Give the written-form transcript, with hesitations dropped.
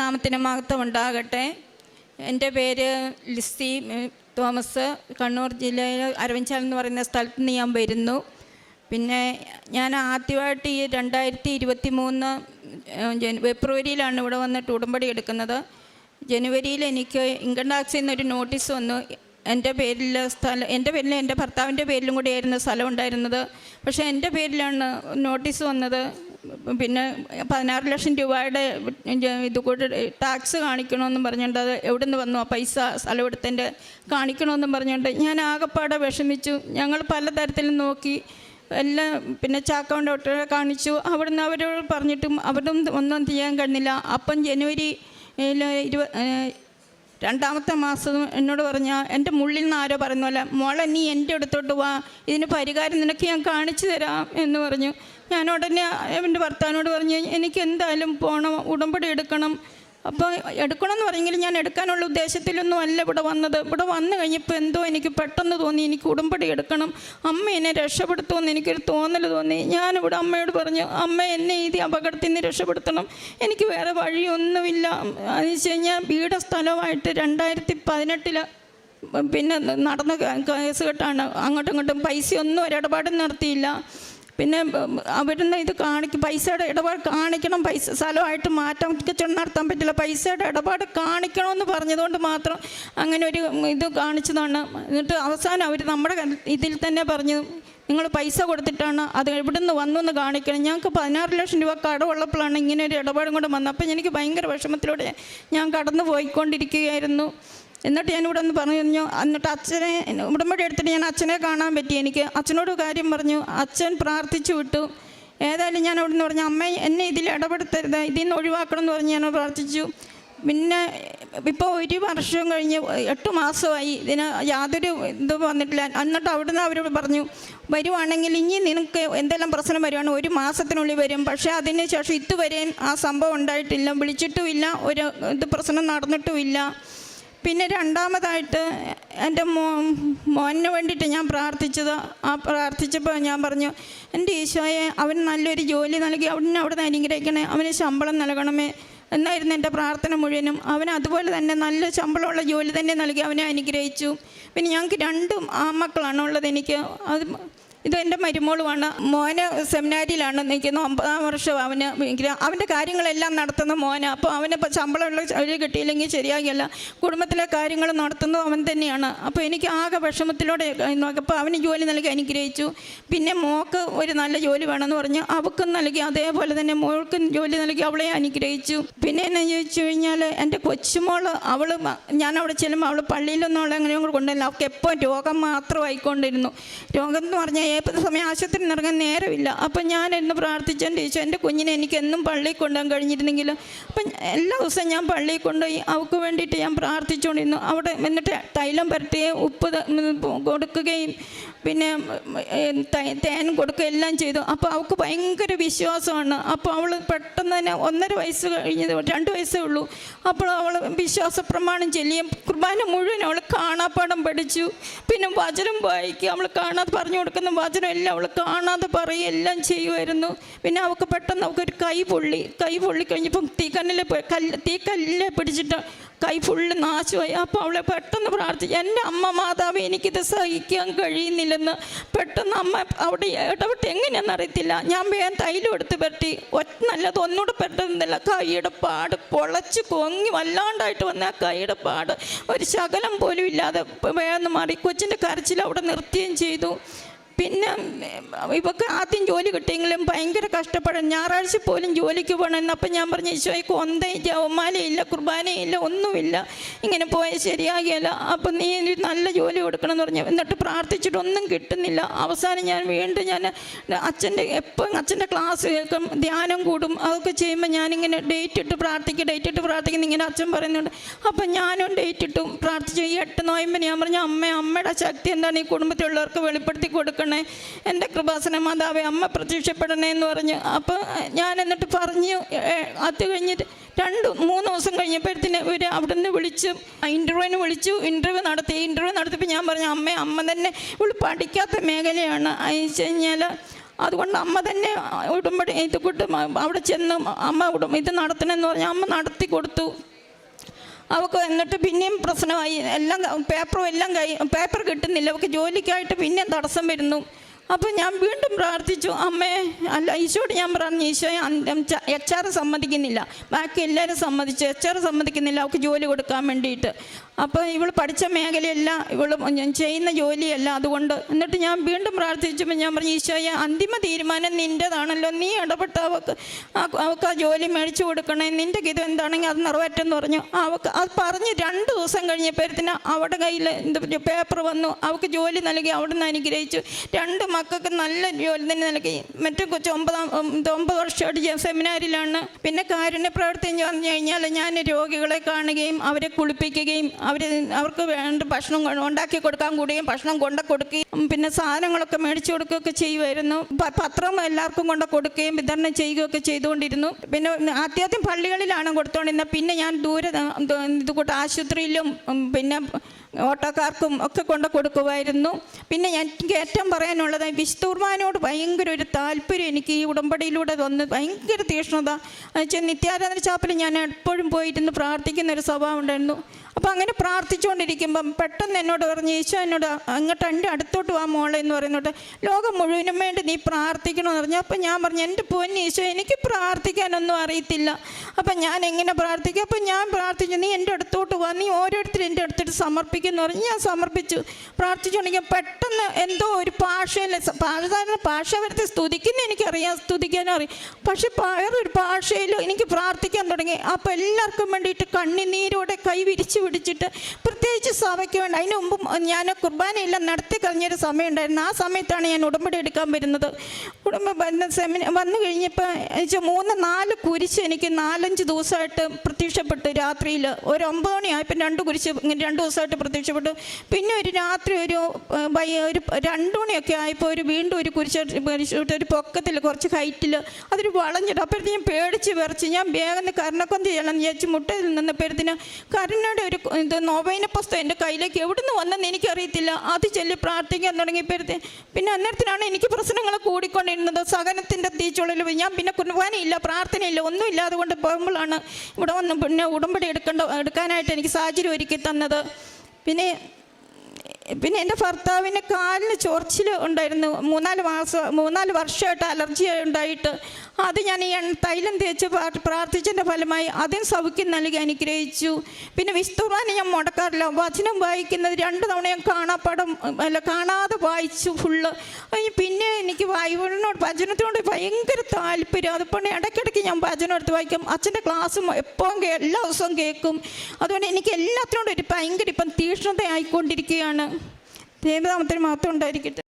നാമത്തിന് മഹത്വം ഉണ്ടാകട്ടെ. എൻ്റെ പേര് ലിസി തോമസ്. കണ്ണൂർ ജില്ലയിൽ അരവിഞ്ചാൽ എന്ന് പറയുന്ന സ്ഥലത്ത് നിന്ന് ഞാൻ വരുന്നു. പിന്നെ ഞാൻ ആദ്യമായിട്ട് ഈ 2023 ഫെബ്രുവരിയിലാണ് ഇവിടെ വന്നിട്ട് ഉടമ്പടി എടുക്കുന്നത്. ജനുവരിയിൽ എനിക്ക് ഇൻകം ടാക്സിൽ നിന്നൊരു നോട്ടീസ് വന്നു. എൻ്റെ പേരിൽ എൻ്റെ ഭർത്താവിൻ്റെ പേരിലും കൂടിയായിരുന്നു സ്ഥലം ഉണ്ടായിരുന്നത്. പക്ഷേ എൻ്റെ പേരിലാണ് നോട്ടീസ് വന്നത്. പിന്നെ 16 ലക്ഷം രൂപയുടെ ഇത് കൂടെ ടാക്സ് കാണിക്കണമെന്നും പറഞ്ഞുകൊണ്ട് അത് എവിടെ നിന്ന് വന്നു ആ പൈസ സ്ഥലം എടുത്തതിൻ്റെ കാണിക്കണമെന്നും പറഞ്ഞുകൊണ്ട് ഞാൻ ആകെപ്പാടെ വിഷമിച്ചു. ഞങ്ങൾ പലതരത്തിലും നോക്കി എല്ലാം. പിന്നെ ചാക്കൗണ്ട് ഡോക്ടറെ കാണിച്ചു. അവിടുന്ന് അവരോട് പറഞ്ഞിട്ടും ഒന്നും ചെയ്യാൻ കഴിഞ്ഞില്ല. അപ്പം ജനുവരി 2ാമത്തെ മാസം എന്നോട് പറഞ്ഞാൽ എൻ്റെ മുള്ളിൽ നിന്ന് ആരോ പറയുന്ന പോലെ, മോളെ നീ എൻ്റെ അടുത്തോട്ട് വാ, ഇതിന് പരിഹാരം നിനക്ക് ഞാൻ കാണിച്ചു തരാം എന്ന് പറഞ്ഞു. ഞാൻ ഉടനെ എൻ്റെ ഭർത്താവിനോട് പറഞ്ഞു, എനിക്ക് എന്തായാലും പോകണം, ഉടമ്പടി എടുക്കണം. അപ്പോൾ എടുക്കണമെന്ന് പറഞ്ഞെങ്കിൽ ഞാൻ എടുക്കാനുള്ള ഉദ്ദേശത്തിലൊന്നും അല്ല ഇവിടെ വന്നത്. ഇവിടെ വന്നു കഴിഞ്ഞപ്പോൾ എന്തോ എനിക്ക് പെട്ടെന്ന് തോന്നി, എനിക്ക് ഉടമ്പടി എടുക്കണം, അമ്മ എന്നെ രക്ഷപ്പെടുത്തുമെന്ന് എനിക്കൊരു തോന്നൽ തോന്നി. ഞാനിവിടെ അമ്മയോട് പറഞ്ഞു, അമ്മ എന്നെ ഈ അപകടത്തിൽ നിന്ന് രക്ഷപ്പെടുത്തണം, എനിക്ക് വേറെ വഴിയൊന്നുമില്ല. എന്ന് വെച്ച് കഴിഞ്ഞാൽ വീട് സ്ഥലമായിട്ട് 2018 പിന്നെ നടന്ന കേസ് കെട്ടാണ്. അങ്ങോട്ടും ഇങ്ങോട്ടും പൈസയൊന്നും ഒരിടപാടും നടത്തിയില്ല. പിന്നെ അവിടുന്ന് ഇത് പൈസയുടെ ഇടപാട് കാണിക്കണം, പൈസ സ്ഥലമായിട്ട് മാറ്റം നടത്താൻ പറ്റില്ല, പൈസയുടെ ഇടപാട് കാണിക്കണമെന്ന് പറഞ്ഞതുകൊണ്ട് മാത്രം അങ്ങനെ ഒരു ഇത് കാണിച്ചതാണ്. എന്നിട്ട് അവസാനം അവർ നമ്മുടെ ഇതിൽ തന്നെ പറഞ്ഞു, നിങ്ങൾ പൈസ കൊടുത്തിട്ടാണ് അത് എവിടെ നിന്ന് വന്നു എന്ന് കാണിക്കണം. ഞങ്ങൾക്ക് 16 ലക്ഷം രൂപ കടമുള്ളപ്പോഴാണ് ഇങ്ങനെ ഒരു ഇടപാടും കൂടെ വന്നത്. അപ്പം എനിക്ക് ഭയങ്കര വിഷമത്തിലൂടെ ഞാൻ കടന്നു പോയിക്കൊണ്ടിരിക്കുകയായിരുന്നു. എന്നിട്ട് ഞാനിവിടെ ഒന്ന് പറഞ്ഞു. എന്നിട്ട് അച്ഛനെ ഉടമ്പടി എടുത്തിട്ട് ഞാൻ അച്ഛനെ കാണാൻ പറ്റി. എനിക്ക് അച്ഛനോട് കാര്യം പറഞ്ഞു. അച്ഛൻ പ്രാർത്ഥിച്ചു വിട്ടു. ഏതായാലും ഞാൻ അവിടെ നിന്ന് പറഞ്ഞു, അമ്മ എന്നെ ഇതിൽ ഇടപെടുത്തരുത്, ഇതിൽ നിന്ന് ഒഴിവാക്കണം എന്ന് പറഞ്ഞ് ഞാൻ പ്രാർത്ഥിച്ചു. പിന്നെ ഇപ്പോൾ 1 വർഷം കഴിഞ്ഞ് 8 മാസമായി ഇതിന് യാതൊരു ഇത് വന്നിട്ടില്ല. എന്നിട്ട് അവിടുന്ന് അവർ പറഞ്ഞു, വരുവാണെങ്കിൽ ഇനി നിനക്ക് എന്തെല്ലാം പ്രശ്നം വരുവാണ് 1 മാസത്തിനുള്ളിൽ വരും. പക്ഷേ അതിന് ശേഷം ഇതുവരെയും ആ സംഭവം ഉണ്ടായിട്ടില്ല, വിളിച്ചിട്ടുമില്ല, ഒരു ഇത് പ്രശ്നം നടന്നിട്ടുമില്ല. പിന്നെ 2ാമതായിട്ട് എൻ്റെ മോന് വേണ്ടിയിട്ട് ഞാൻ പ്രാർത്ഥിച്ചപ്പോൾ ഞാൻ പറഞ്ഞു, എൻ്റെ ഈശോയെ അവൻ നല്ലൊരു ജോലി നൽകി അവിടെ അനുഗ്രഹിക്കണേ, അവന് ശമ്പളം നൽകണമേ എന്നായിരുന്നു എൻ്റെ പ്രാർത്ഥന മുഴുവനും. അവന് അതുപോലെ തന്നെ നല്ല ശമ്പളമുള്ള ജോലി തന്നെ നൽകി അവനെ അനുഗ്രഹിച്ചു. പിന്നെ ഞങ്ങൾക്ക് 2 ആൺമക്കളാണ് ഉള്ളത്. എനിക്ക് ഇത് എൻ്റെ മരുമോളുമാണ്. മോന് സെമിനാരിയിലാണ് നിൽക്കുന്നത്, 9ാം വർഷം. അവൻ്റെ കാര്യങ്ങളെല്ലാം നടത്തുന്ന മോന്. അപ്പോൾ അവനിപ്പോൾ ശമ്പളമുള്ള ജോലി കിട്ടിയില്ലെങ്കിൽ ശരിയാകില്ല, കുടുംബത്തിലെ കാര്യങ്ങൾ നടത്തുന്നത് അവൻ തന്നെയാണ്. അപ്പോൾ എനിക്ക് ആകെ വിഷമത്തിലൂടെ നോക്കിയപ്പോൾ അവന് ജോലി നൽകി അനുഗ്രഹിച്ചു. പിന്നെ മോൾക്ക് ഒരു നല്ല ജോലി വേണമെന്ന് പറഞ്ഞ് അവൾക്കും നൽകി, അതേപോലെ തന്നെ മോൾക്കും ജോലി നൽകി അവളെ അനുഗ്രഹിച്ചു. പിന്നെ എന്നെ ചോദിച്ചു കഴിഞ്ഞാൽ എൻ്റെ കൊച്ചുമോൾ, ഞാൻ അവിടെ ചെല്ലുമ്പോൾ അവൾ പള്ളിയിലൊന്നും അവളെ എങ്ങനെയും കൂടെ കൊണ്ടുവരില്ല. അവൾക്ക് എപ്പോൾ രോഗം മാത്രമായിക്കൊണ്ടിരുന്നു. രോഗം എന്ന് പറഞ്ഞാൽ ഏത് സമയം ആശുപത്രിയിൽ ഇറങ്ങാൻ നേരമില്ല. അപ്പം ഞാൻ എന്ന് പ്രാർത്ഥിച്ചെൻ്റെ ഈശോ എൻ്റെ കുഞ്ഞിനെ എനിക്ക് എന്നും പള്ളിയിൽ കൊണ്ടുപോകാൻ കഴിഞ്ഞിരുന്നെങ്കിൽ. അപ്പം എല്ലാ ദിവസവും ഞാൻ പള്ളിയിൽ കൊണ്ടുപോയി അവൾക്ക് വേണ്ടിയിട്ട് ഞാൻ പ്രാർത്ഥിച്ചുകൊണ്ടിരുന്നു. അവിടെ എന്നിട്ട് തൈലം പുരട്ടുകയും ഉപ്പ് കൊടുക്കുകയും പിന്നെ തേൻ കൊടുക്കുകയും എല്ലാം ചെയ്തു. അപ്പോൾ അവൾക്ക് ഭയങ്കര വിശ്വാസമാണ്. അപ്പോൾ അവൾ പെട്ടെന്ന് തന്നെ 1.5 വയസ്സ് കഴിഞ്ഞത് 2 വയസ്സേ ഉള്ളൂ. അപ്പോൾ അവൾ വിശ്വാസ പ്രമാണം ചൊല്ലിയും കുർബാന മുഴുവൻ അവൾ കാണാപ്പാടം പഠിച്ചു. പിന്നെ വചനം വായിക്കുക, അവൾ കാണാതെ പറഞ്ഞു കൊടുക്കുന്ന വചനം എല്ലാം അവൾ കാണാതെ പറയുക എല്ലാം ചെയ്യുമായിരുന്നു. പിന്നെ അവൾക്ക് പെട്ടെന്ന് അവൾക്കൊരു കൈ പൊള്ളി കഴിഞ്ഞപ്പം തീക്കല്ലിലെ പിടിച്ചിട്ട് കൈ ഫുള്ള് നാശമായി. അപ്പോൾ അവളെ പെട്ടെന്ന് പ്രാർത്ഥിച്ചു, എൻ്റെ അമ്മ മാതാവ് എനിക്കിത് സഹിക്കാൻ കഴിയുന്നില്ലെന്ന്. പെട്ടെന്ന് അമ്മ അവിടെ ഇടപെട്ട് എങ്ങനെയാണെന്നറിയത്തില്ല. ഞാൻ വേഗം തൈലം എടുത്ത് പറ്റി, നല്ലത് ഒന്നുകൂടെ പെട്ടെന്നില്ല. കൈയുടെ പാട് പൊളച്ച് കൊങ്ങി വല്ലാണ്ടായിട്ട് വന്ന ആ കൈയുടെ പാട് ഒരു ശകലം പോലും ഇല്ലാതെ വേഗം മാറി. കൊച്ചിൻ്റെ കരച്ചിൽ അവിടെ നിർത്തുകയും ചെയ്തു. പിന്നെ ഇവർക്ക് ആദ്യം ജോലി കിട്ടിയെങ്കിലും ഭയങ്കര കഷ്ടപ്പെടാൻ, ഞായറാഴ്ച പോലും ജോലിക്ക് പോകണം. അപ്പം ഞാൻ പറഞ്ഞു, ഈശോയ്ക്ക് ജവമാലയില്ല, കുർബാനയില്ല, ഒന്നുമില്ല, ഇങ്ങനെ പോയാൽ ശരിയാകില്ല. അപ്പം നീ നല്ല ജോലി കൊടുക്കണം എന്ന് പറഞ്ഞു. എന്നിട്ട് പ്രാർത്ഥിച്ചിട്ടൊന്നും കിട്ടുന്നില്ല. അവസാനം ഞാൻ വീണ്ടും എപ്പോഴും അച്ഛൻ്റെ ക്ലാസ് കേൾക്കും, ധ്യാനം കൂടും, അതൊക്കെ ചെയ്യുമ്പോൾ ഞാനിങ്ങനെ ഡേറ്റ് ഇട്ട് പ്രാർത്ഥിക്കുന്ന ഇങ്ങനെ അച്ഛൻ പറയുന്നുണ്ട്. അപ്പം ഞാനും ഡേറ്റ് ഇട്ടും പ്രാർത്ഥിച്ചു. ഈ 8 നോയമ്പ് ഞാൻ പറഞ്ഞു, അമ്മയുടെ ശക്തി എന്താണ് ഈ കുടുംബത്തിലുള്ളവർക്ക് വെളിപ്പെടുത്തി കൊടുക്കണം, എൻ്റെ കൃപാസന മാതാവേ അമ്മ പ്രത്യക്ഷപ്പെടണേ എന്ന് പറഞ്ഞു. അപ്പോൾ ഞാൻ എന്നിട്ട് പറഞ്ഞു. അത് കഴിഞ്ഞിട്ട് 2-3 ദിവസം കഴിഞ്ഞപ്പോഴത്തേന് അവിടെ നിന്ന് ഇൻ്റർവ്യൂ നടത്തിയപ്പോൾ ഞാൻ പറഞ്ഞു, അമ്മ തന്നെ ഇവൾ പഠിക്കാത്ത മേഖലയാണ്. അയച്ചു കഴിഞ്ഞാൽ അതുകൊണ്ട് അമ്മ തന്നെ ഉടമ്പടി ഇത് കൂട്ട് അവിടെ ചെന്ന് അമ്മ ഇത് നടത്തണമെന്ന് പറഞ്ഞാൽ അമ്മ നടത്തി കൊടുത്തു അവൾക്ക്. എന്നിട്ട് പിന്നെയും പ്രശ്നമായി, എല്ലാം പേപ്പറും എല്ലാം പേപ്പർ കിട്ടുന്നില്ല, അവൾക്ക് ജോലിക്കായിട്ട് പിന്നെയും തടസ്സം വരുന്നു. അപ്പോൾ ഞാൻ വീണ്ടും പ്രാർത്ഥിച്ചു, അമ്മേ അല്ല ഈശോയോട് ഞാൻ പറഞ്ഞു, ഈശോയെ HR സമ്മതിക്കുന്നില്ല, ബാക്കി എല്ലാവരും സമ്മതിച്ചു, HR സമ്മതിക്കുന്നില്ല അവൾക്ക് ജോലി കൊടുക്കാൻ വേണ്ടിയിട്ട്. അപ്പോൾ ഇവൾ പഠിച്ച മേഖലയല്ല, ഞാൻ ചെയ്യുന്ന ജോലിയല്ല, അതുകൊണ്ട്. എന്നിട്ട് ഞാൻ വീണ്ടും പ്രാർത്ഥിച്ചപ്പോൾ ഞാൻ പറഞ്ഞു, ഈശോയെ അന്തിമ തീരുമാനം നിൻ്റെതാണല്ലോ, നീ ഇടപെട്ട് അവൾക്ക് ആ ജോലി മേടിച്ചു കൊടുക്കണേ, നിൻ്റെ ഗീതം എന്താണെങ്കിൽ അത് നിറവേറ്റെന്ന് പറഞ്ഞു. അവൾക്ക് അത് പറഞ്ഞ് 2 ദിവസം കഴിഞ്ഞപ്പോഴത്തേന് അവിടെ കയ്യിൽ പേപ്പർ വന്നു, അവൾക്ക് ജോലി നൽകി, അവിടെ നിന്ന് അനുഗ്രഹിച്ചു. 2 മക്കൾക്ക് നല്ല ജോലി തന്നെ നൽകി. മറ്റേ കൊച്ചു 9 വർഷമായിട്ട് സെമിനാരിലാണ്. പിന്നെ കാരുണ്യ പ്രവർത്തി എന്ന് പറഞ്ഞു കഴിഞ്ഞാൽ ഞാൻ രോഗികളെ കാണുകയും അവരെ കുളിപ്പിക്കുകയും അവർക്ക് വേണ്ട ഭക്ഷണം ഉണ്ടാക്കി കൊടുക്കാൻ കൂടുകയും ഭക്ഷണം കൊണ്ട് കൊടുക്കുകയും പിന്നെ സാധനങ്ങളൊക്കെ മേടിച്ചു കൊടുക്കുകയൊക്കെ ചെയ്യുമായിരുന്നു. പത്രം എല്ലാവർക്കും കൊണ്ട് കൊടുക്കുകയും വിതരണം ചെയ്യുകയൊക്കെ ചെയ്തുകൊണ്ടിരുന്നു. പിന്നെ ആദ്യം പള്ളികളിലാണ് കൊടുത്തുകൊണ്ടിരുന്നത്. പിന്നെ ഞാൻ ദൂരെ ഇതുകൂട്ട് ആശുപത്രിയിലും പിന്നെ ഓട്ടോക്കാർക്കും ഒക്കെ കൊണ്ട് കൊടുക്കുമായിരുന്നു. പിന്നെ എനിക്ക് ഏറ്റവും പറയാനുള്ളത് വിശുദ്ധ കുർബാനയോട് ഭയങ്കര ഒരു താല്പര്യം എനിക്ക് ഈ ഉടമ്പടിയിലൂടെ വന്ന് ഭയങ്കര തീക്ഷ്ണത. എന്നുവെച്ചാൽ നിത്യാരാധന ചാപ്പലിൽ ഞാൻ എപ്പോഴും പോയിരുന്ന് പ്രാർത്ഥിക്കുന്ന ഒരു സ്വഭാവം ഉണ്ടായിരുന്നു. അപ്പോൾ അങ്ങനെ പ്രാർത്ഥിച്ചുകൊണ്ടിരിക്കുമ്പം പെട്ടെന്ന് എന്നോട് പറഞ്ഞു, ഈശോ എന്നോട് അങ്ങോട്ട് എൻ്റെ അടുത്തോട്ട് വാ മോളെ എന്ന് പറയുന്നോട്ട്, ലോകം മുഴുവനും വേണ്ടി നീ പ്രാർത്ഥിക്കണമെന്ന് പറഞ്ഞു. അപ്പം ഞാൻ പറഞ്ഞു, എൻ്റെ പൊന്ന് ഈശോ എനിക്ക് പ്രാർത്ഥിക്കാനൊന്നും അറിയത്തില്ല, അപ്പം ഞാൻ എങ്ങനെ പ്രാർത്ഥിക്കും? അപ്പം ഞാൻ പ്രാർത്ഥിച്ചു, നീ എൻ്റെ അടുത്തോട്ട് വാ, നീ ഓരോരുത്തരും എൻ്റെ അടുത്തിട്ട് സമർപ്പിക്കുമെന്ന് പറഞ്ഞു. ഞാൻ സമർപ്പിച്ചു. പ്രാർത്ഥിച്ചുകൊണ്ടെങ്കിൽ പെട്ടെന്ന് എന്തോ ഒരു ഭാഷയിൽ സാധാരണ ഭാഷ വരത്തെ സ്തുതിക്കുന്ന എനിക്കറിയാം, സ്തുതിക്കാനും അറിയാം, പക്ഷെ വേറൊരു ഭാഷയിൽ എനിക്ക് പ്രാർത്ഥിക്കാൻ തുടങ്ങി. അപ്പോൾ എല്ലാവർക്കും വേണ്ടിയിട്ട് കണ്ണിനീരോടെ കൈ വിരിച്ച് പിടിച്ചിട്ട്, പ്രത്യേകിച്ച് സഭയ്ക്ക് വേണ്ട. അതിന് മുമ്പ് ഞാൻ കുർബാനയെല്ലാം നടത്തി കഴിഞ്ഞൊരു സമയം ഉണ്ടായിരുന്നു. ആ സമയത്താണ് ഞാൻ ഉടമ്പടി എടുക്കാൻ വരുന്നത്. വന്നു കഴിഞ്ഞപ്പോൾ 3-4 കുരിശ് എനിക്ക് 4-5 ദിവസമായിട്ട് പ്രത്യക്ഷപ്പെട്ടു. രാത്രിയിൽ ഒരു 9 മണിയായപ്പോൾ 2 കുരിശ് 2 ദിവസമായിട്ട് പ്രത്യക്ഷപ്പെട്ടു. പിന്നെ ഒരു രാത്രി ഒരു 2 മണിയൊക്കെ ആയപ്പോൾ വീണ്ടും ഒരു കുരിശ് ഒരു പൊക്കത്തിൽ കുറച്ച് ഹൈറ്റിൽ അതൊരു വളഞ്ഞിട്ട്. അപ്പോഴത്തേക്കും ഞാൻ പേടിച്ച് വിറച്ച് ഞാൻ വേഗം കരുണക്കൊന്ത ചെയ്യണം വിചാരിച്ച് മുട്ടയിൽ നിന്നപ്പോഴത്തേന് കരുണയുടെ ഒരു നോവേന പുസ്തകം എൻ്റെ കയ്യിലേക്ക് എവിടുന്ന് വന്നെന്ന് എനിക്കറിയത്തില്ല. അത് ചൊല്ലി പ്രാർത്ഥിക്കാൻ തുടങ്ങിയപ്പോഴത്തെ പിന്നെ അന്നേരത്തിനാണ് എനിക്ക് പ്രശ്നങ്ങൾ കൂടിക്കൊണ്ടിരുന്നത്. സഹനത്തിൻ്റെ തീച്ചുള്ളിൽ ഞാൻ പിന്നെ കുർബാനയില്ല, പ്രാർത്ഥനയില്ല, ഒന്നുമില്ല. അതുകൊണ്ട് പോകുമ്പോഴാണ് ഇവിടെ വന്ന് പിന്നെ ഉടമ്പടി എടുക്കാനായിട്ട് എനിക്ക് സാഹചര്യം ഒരുക്കി തന്നത്. പിന്നെ എൻ്റെ ഭർത്താവിന് കാലിന് ചൊറിച്ചിൽ ഉണ്ടായിരുന്നു. 3-4 വർഷമായിട്ട് അലർജി ഉണ്ടായിട്ട് അത് ഞാൻ ഈ തൈലം തേച്ച് പ്രാർത്ഥിച്ചതിൻ്റെ ഫലമായി അതിന് സൗഖ്യം നൽകി അനുഗ്രഹിച്ചു. പിന്നെ വിശുദ്ധ കുർബാന ഞാൻ മുടക്കാറില്ല. വചനം വായിക്കുന്നത് 2 തവണ ഞാൻ കാണാതെ വായിച്ചു ഫുള്ള്. പിന്നെ എനിക്ക് വചനത്തിനോട് ഭയങ്കര താല്പര്യം. അതിപ്പോൾ ഇടയ്ക്കിടയ്ക്ക് ഞാൻ വചനം എടുത്ത് വായിക്കും. അച്ഛൻ്റെ ക്ലാസ്സും എപ്പോഴും എല്ലാ ദിവസവും കേൾക്കും. അതുകൊണ്ട് എനിക്ക് എല്ലാത്തിനോടും ഒരു ഭയങ്കര ഇപ്പം തീക്ഷ്ണത ആയിക്കൊണ്ടിരിക്കുകയാണ്. ദൈവനാമത്തിന് മാത്രം ഉണ്ടായിരിക്കട്ടെ.